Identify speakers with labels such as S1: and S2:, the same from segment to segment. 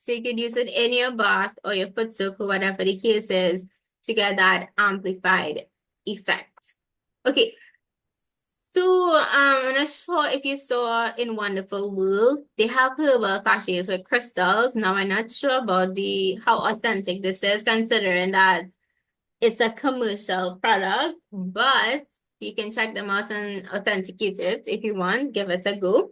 S1: So you could use it in your bath or your foot soak or whatever the case is to get that amplified effect. Okay, so I'm not sure if you saw in Wonderful World, they have herbal sachets with crystals. Now I'm not sure about the how authentic this is, considering that it's a commercial product, but you can check them out and authenticate it if you want. Give it a go.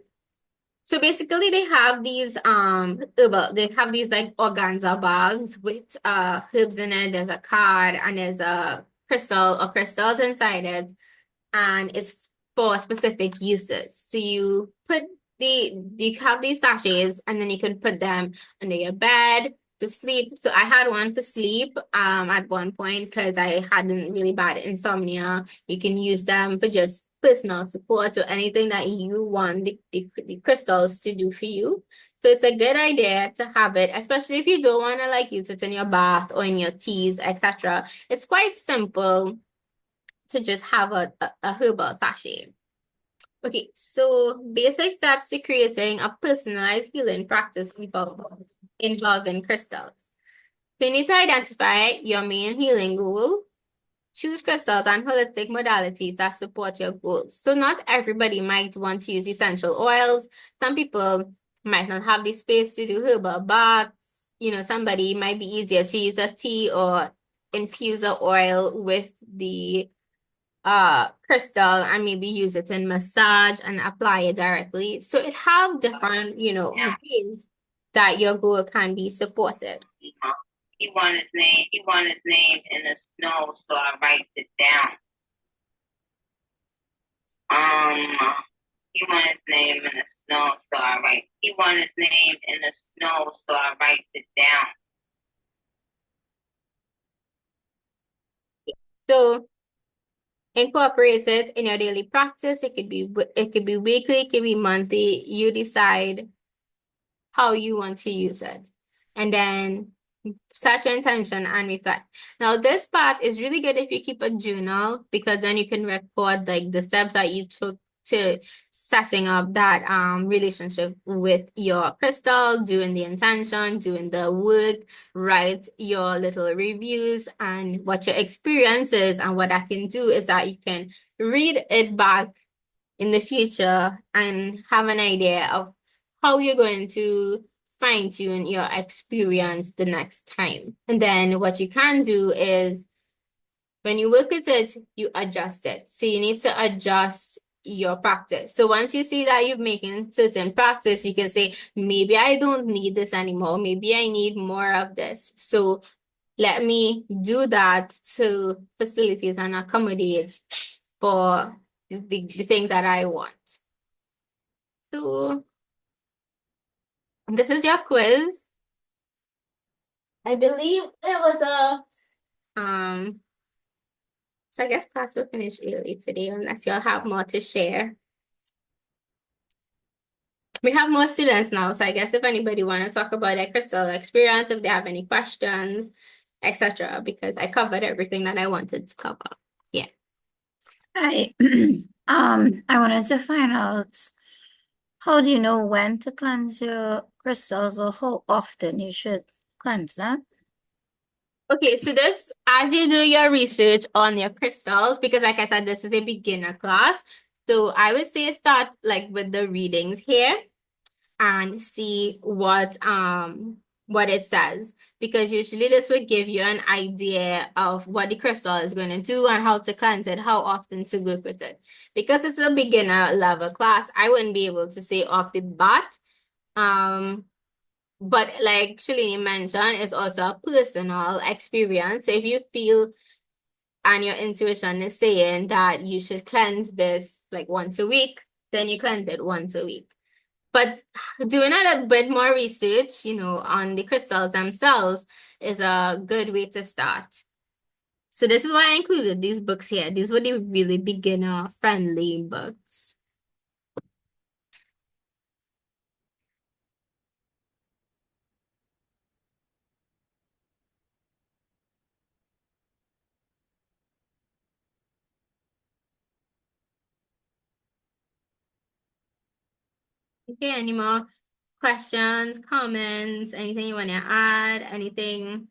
S1: So basically they have these herbal, they have these like organza bags with herbs in it. There's a card and there's a crystal or crystals inside it, and it's for specific uses. So you have these sachets and then you can put them under your bed to sleep. So I had one for sleep at one point because I had really bad insomnia. You can use them for just personal support or anything that you want the crystals to do for you. So it's a good idea to have it, especially if you don't want to like use it in your bath or in your teas, etc. It's quite simple to just have a herbal sachet. Okay, so basic steps to creating a personalized healing practice involving crystals. So you need to identify your main healing goal. Choose crystals and holistic modalities that support your goals. So not everybody might want to use essential oils. Some people might not have the space to do herbal baths. You know, somebody might be easier to use a tea or infuser oil with the crystal and maybe use it in massage and apply it directly. So it have different, ways that your goal can be supported.
S2: He want his name. He want his name in the snow, so I write it down. He want his name in the snow, so I write. He want his name in the snow, so I write it down.
S1: So incorporate it in your daily practice. It could be weekly, it could be monthly. You decide how you want to use it. And then set your intention and reflect. Now, this part is really good if you keep a journal because then you can record like the steps that you took to setting up that relationship with your crystal, doing the intention, doing the work, write your little reviews and what your experience is. And what I can do is that you can read it back in the future and have an idea of how you're going to fine tune your experience the next time. And then what you can do is when you work with it, you adjust it. So you need to adjust your practice. So once you see that you're making certain practice, you can say, maybe I don't need this anymore. Maybe I need more of this. So let me do that to facilitate and accommodate for the things that I want. So this is your quiz. I believe there was so I guess class will finish early today unless you'll have more to share. We have more students now, so I guess if anybody want to talk about their crystal experience, if they have any questions, etc., because I covered everything that I wanted to cover. Yeah.
S3: Hi. I wanted to find out how do you know when to cleanse your crystals or how often you should cleanse them?
S1: Okay, so this, as you do your research on your crystals, because like I said, this is a beginner class. So I would say start like with the readings here and see what it says, because usually this will give you an idea of what the crystal is going to do and how to cleanse it, how often to work with it. Because it's a beginner level class, I wouldn't be able to say off the bat. But like Shalini mentioned, it's also a personal experience. So if you feel and your intuition is saying that you should cleanse this like once a week, then you cleanse it once a week. But doing a little bit more research, on the crystals themselves is a good way to start. So this is why I included these books here. These were the really beginner friendly books. Okay, any more questions, comments, anything you want to add, anything?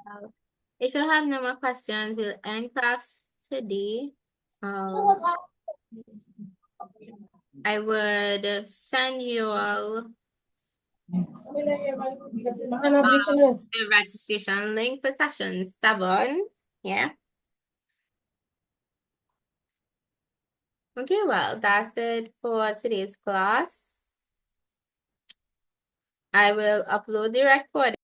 S1: Well, if you have no more questions, we'll end class today. I would send you all the registration link for session 7. Yeah. Okay, well, that's it for today's class. I will upload the recording.